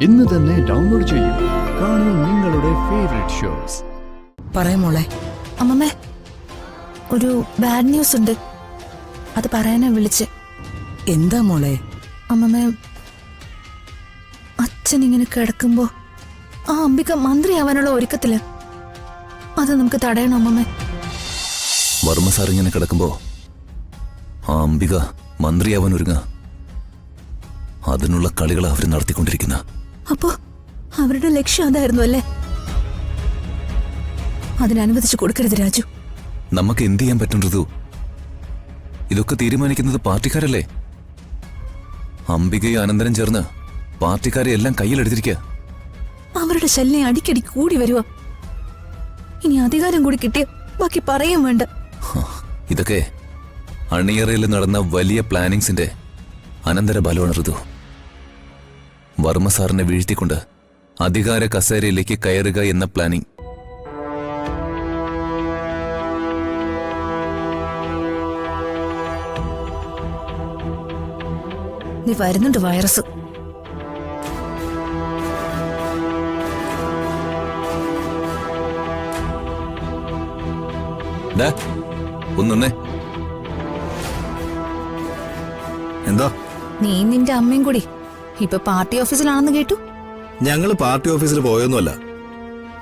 ഇന്ന് തന്നെ ഡൗൺലോഡ് ചെയ്യൂ. കാണൂ നിങ്ങളുടെ ഫേവറേറ്റ് ഷോസ്. മോളെ. അമ്മമ്മേ, ഒരു ബാഡ് ന്യൂസ് ഉണ്ട്. അത് പറയാനാ വിളിച്ച്. എന്താ മോളെ? അമ്മമ്മേ, അച്ഛൻ ഇങ്ങനെ കിടക്കുമ്പോ ആ അംബിക മന്ത്രിയാവാനുള്ള ഒരുക്കത്തില്. അത് നമുക്ക് തടയണം അമ്മമ്മേ. വർമ്മ സാർ ഇങ്ങനെ കിടക്കുമ്പോ ആ അംബിക മന്ത്രിയാവാൻ ഒരുങ്ങ. അതിനുള്ള കളികൾ അവർ നടത്തിക്കൊണ്ടിരിക്കുന്ന. അപ്പോ അവരുടെ ലക്ഷ്യം അതായിരുന്നു അല്ലേ? അതിനനുവദിച്ചു കൊടുക്കരുത് രാജു. നമുക്ക് എന്ത് ചെയ്യാൻ പറ്റുന്നത്? ഇതൊക്കെ തീരുമാനിക്കുന്നത് പാർട്ടിക്കാരല്ലേ? അംബികയും അനന്തരം ചേർന്ന് പാർട്ടിക്കാരെ എല്ലാം കയ്യിലെടുത്തിരിക്കുക. അവരുടെ ശല്യം അടിക്കടി കൂടി വരുക. ഇനി അധികാരം കൂടി കിട്ടിയ ബാക്കി പറയാൻ വേണ്ട. ഇതൊക്കെ അണിയറയിൽ നടന്ന വലിയ പ്ലാനിങ്സിന്റെ അനന്തര ബലമാണ് ഋതു. വർമ്മ സാറിനെ വീഴ്ത്തിക്കൊണ്ട് അധികാര കസേരയിലേക്ക് കയറുക എന്ന പ്ലാനിങ്. നീ വരുന്നുണ്ട് വൈറസ്. ഒന്നേ എന്താ? നീ നിന്റെ അമ്മയും കൂടി ഇപ്പൊ പാർട്ടി ഓഫീസിലാണെന്ന് കേട്ടു. ഞങ്ങള് പാർട്ടി ഓഫീസിൽ പോയൊന്നുമല്ല.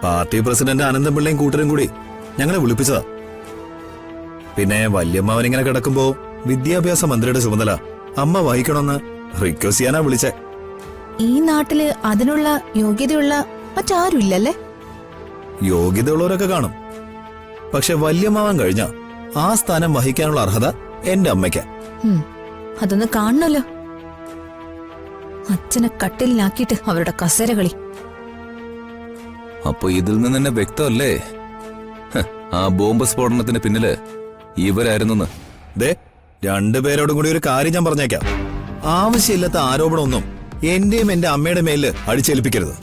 പാർട്ടി പ്രസിഡന്റ് അനന്തപിള്ളയും കൂട്ടരും കൂടി ഞങ്ങളെ വിളിപ്പിച്ചതാ. പിന്നെ വല്യമ്മാവൻ ഇങ്ങനെ കിടക്കുമ്പോ വിദ്യാഭ്യാസ മന്ത്രിയുടെ ചുമതല അമ്മ വഹിക്കണമെന്ന് റിക്വസ്റ്റ് ചെയ്യാനാ വിളിച്ചേ. ഈ നാട്ടില് അതിനുള്ള യോഗ്യതയുള്ള മറ്റാരും ഇല്ലല്ലേ? യോഗ്യതയുള്ളവരൊക്കെ കാണും. പക്ഷെ വല്യമ്മാവൻ കഴിഞ്ഞ ആ സ്ഥാനം വഹിക്കാനുള്ള അർഹത എന്റെ അമ്മയ്ക്കാ. അതൊന്ന് കാണണല്ലോ. അച്ഛനെ കട്ടിലിനാക്കിയിട്ട് അവരുടെ കസേര കളി. അപ്പൊ ഇതിൽ നിന്ന് തന്നെ വ്യക്തമല്ലേ ആ ബോംബ് സ്ഫോടനത്തിന് പിന്നില് ഇവരായിരുന്നു. ദേ, രണ്ടുപേരോടും കൂടി ഒരു കാര്യം ഞാൻ പറഞ്ഞേക്കാം. ആവശ്യമില്ലാത്ത ആരോപണമൊന്നും എന്റെയും എന്റെ അമ്മയുടെ മേലില് അടിച്ചേൽപ്പിക്കരുത്.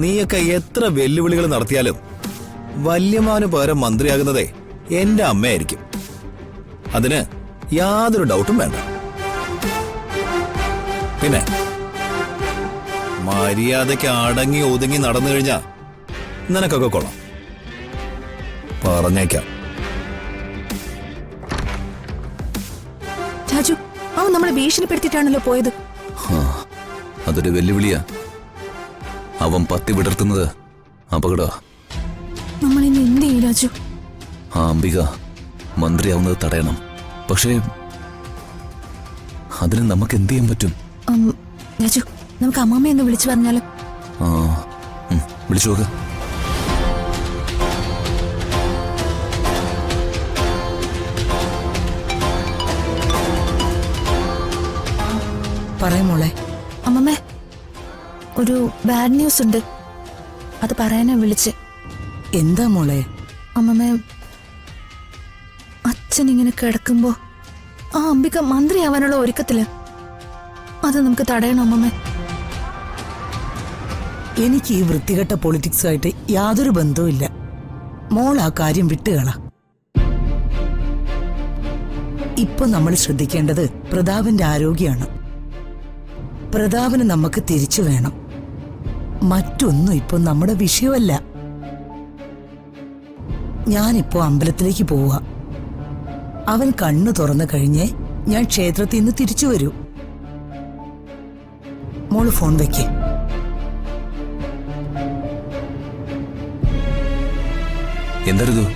നീയൊക്കെ എത്ര വെല്ലുവിളികൾ നടത്തിയാലും വല്യമാവന് പകരം മന്ത്രിയാകുന്നതേ എന്റെ അമ്മയായിരിക്കും. അതിന് യാതൊരു ഡൗട്ടും വേണ്ട. പിന്നെ മര്യാദയ്ക്ക് അടങ്ങി ഒതുങ്ങി നടന്നു കഴിഞ്ഞാ നിനക്കൊക്കെ കൊള്ളാം. പറഞ്ഞേക്കാം. രാജു, അവൻ നമ്മളെ ഭീഷണിപ്പെടുത്തിയിട്ടാണല്ലോ പോയത്. അതൊരു വെല്ലുവിളിയാ. അവൻ പത്തി വിടർത്തുന്നത് അപകട. നമ്മളിന്ന് എന്ത് ചെയ്യും രാജു? ആ അംബിക മന്ത്രിയാവുന്നത് തടയണം. പക്ഷേ അതിന് നമുക്ക് എന്ത് ചെയ്യാൻ പറ്റും? രാജു, നമുക്ക് അമ്മമ്മയെ ഒന്ന് വിളിച്ചു പറഞ്ഞാലോ? വിളിച്ചു നോക്ക്. മോളെ. അമ്മമ്മേ, ഒരു ബാഡ് ന്യൂസ് ഉണ്ട്. അത് പറയാനാ വിളിച്ച്. എന്താ മോളെ? അമ്മമ്മേ, അച്ഛൻ ഇങ്ങനെ കിടക്കുമ്പോ ആ അംബിക മന്ത്രിയാവാനുള്ള ഒരുക്കത്തില്. അത് നമുക്ക് തടയണം അമ്മമ്മേ. എനിക്ക് ഈ വൃത്തികെട്ട പൊളിറ്റിക്സുമായിട്ട് യാതൊരു ബന്ധവുമില്ല. മോൾ ആ കാര്യം വിട്ടുകള. ഇപ്പൊ നമ്മൾ ശ്രദ്ധിക്കേണ്ടത് പ്രതാപന്റെ ആരോഗ്യമാണ്. പ്രതാപന് നമുക്ക് തിരിച്ചു വേണം. മറ്റൊന്നും ഇപ്പൊ നമ്മുടെ വിഷയമല്ല. ഞാനിപ്പോ അമ്പലത്തിലേക്ക് പോവാ. അവൻ കണ്ണു തുറന്നു കഴിഞ്ഞേ ഞാൻ ക്ഷേത്രത്തിൽ നിന്ന് തിരിച്ചു വരൂ. മോള് ഫോൺ വെക്കേ. എന്തായിരുന്നു?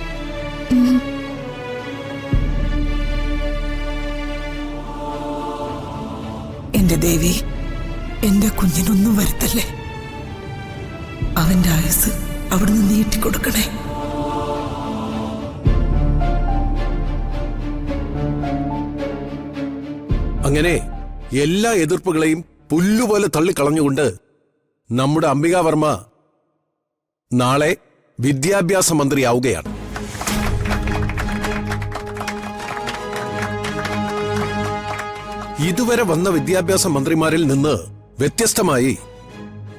എന്റെ ദേവി, എന്റെ കുഞ്ഞിനൊന്നും വരുത്തല്ലേ. അവന്റെ ആയുസ് അവിടുന്ന് നീട്ടിക്കൊടുക്കണേ. അങ്ങനെ എല്ലാ എതിർപ്പുകളെയും പുല്ലുപോലെ തള്ളിക്കളഞ്ഞുകൊണ്ട് നമ്മുടെ അംബിക വർമ്മ നാളെ വിദ്യാഭ്യാസ മന്ത്രിയാവുകയാണ്. ഇതുവരെ വന്ന വിദ്യാഭ്യാസ മന്ത്രിമാരിൽ നിന്ന് വ്യത്യസ്തമായി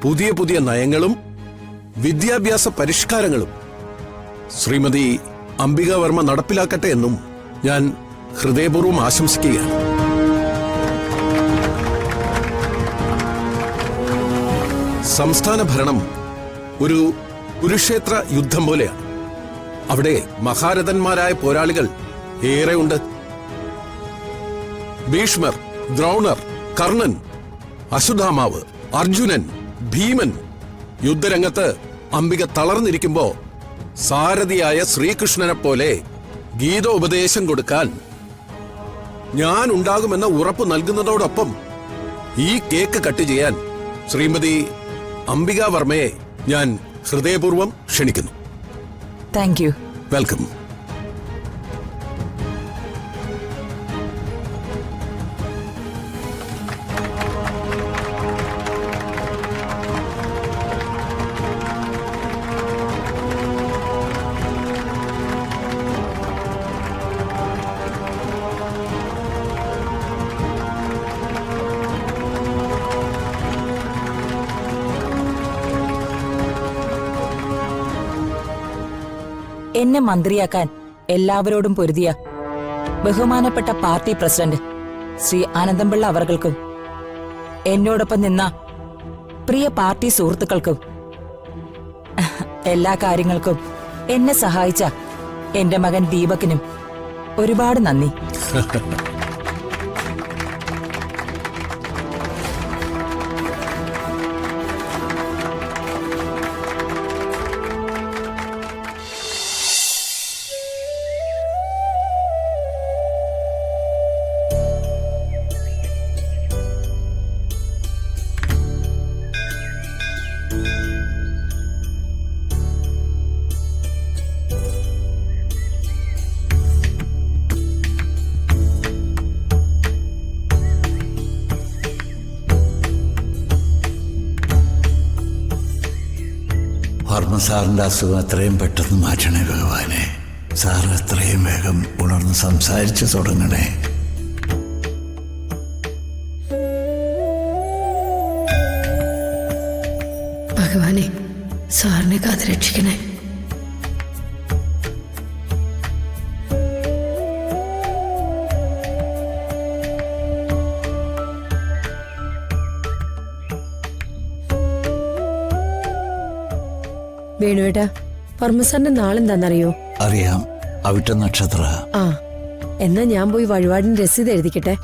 പുതിയ പുതിയ നയങ്ങളും വിദ്യാഭ്യാസ പരിഷ്കാരങ്ങളും ശ്രീമതി അംബിക വർമ്മ നടപ്പിലാക്കട്ടെ എന്നും ഞാൻ ഹൃദയപൂർവ്വം ആശംസിക്കുകയാണ്. സംസ്ഥാന ഭരണം ഒരു കുരുക്ഷേത്ര യുദ്ധം പോലെയാണ്. അവിടെ മഹാരഥന്മാരായ പോരാളികൾ ഏറെയുണ്ട്. ഭീഷ്മർ, ദ്രോണർ, കർണൻ, അശ്വത്ഥാമാവ്, അർജുനൻ, ഭീമൻ. യുദ്ധരംഗത്ത് അംബിക തളർന്നിരിക്കുമ്പോ സാരഥിയായ ശ്രീകൃഷ്ണനെ പോലെ ഗീതോപദേശം കൊടുക്കാൻ ഞാൻ ഉണ്ടാകുമെന്ന ഉറപ്പ് നൽകുന്നതോടൊപ്പം ഈ കേക്ക് കട്ട് ചെയ്യാൻ ശ്രീമതി അംബിക വർമ്മയെ ഞാൻ ഹൃദയപൂർവ്വം ക്ഷണിക്കുന്നു. Thank you. വെൽക്കം. എന്നെ മന്ത്രിയാക്കാൻ എല്ലാവരോടും പൊരുതിയ ബഹുമാനപ്പെട്ട പാർട്ടി പ്രസിഡന്റ് ശ്രീ ആനന്ദംപിള്ള അവർകൾക്കും എന്നോടൊപ്പം നിന്ന പ്രിയ പാർട്ടി സുഹൃത്തുക്കൾക്കും എല്ലാ കാര്യങ്ങൾക്കും എന്നെ സഹായിച്ച എന്റെ മകൻ ദീപകിനും ഒരുപാട് നന്ദി. വർമ്മ സാറിന്റെ അസുഖം എത്രയും പെട്ടെന്ന് മാറ്റണേ ഭഗവാനെ. സാർ എത്രയും വേഗം ഉണർന്ന് സംസാരിച്ചു തുടങ്ങണേ. ഭഗവാനെ, സാറിനെ കാത്ത് രക്ഷിക്കണേ. വേണുവേട്ടാ, വർമ്മസാറിന്റെ നാളെന്താന്നറിയോ? അറിയാം, അവിട്ട നക്ഷത്ര. ആ, എന്നാ ഞാൻ പോയി വഴിപാടിന് രസീത് എഴുതിക്കട്ടെ.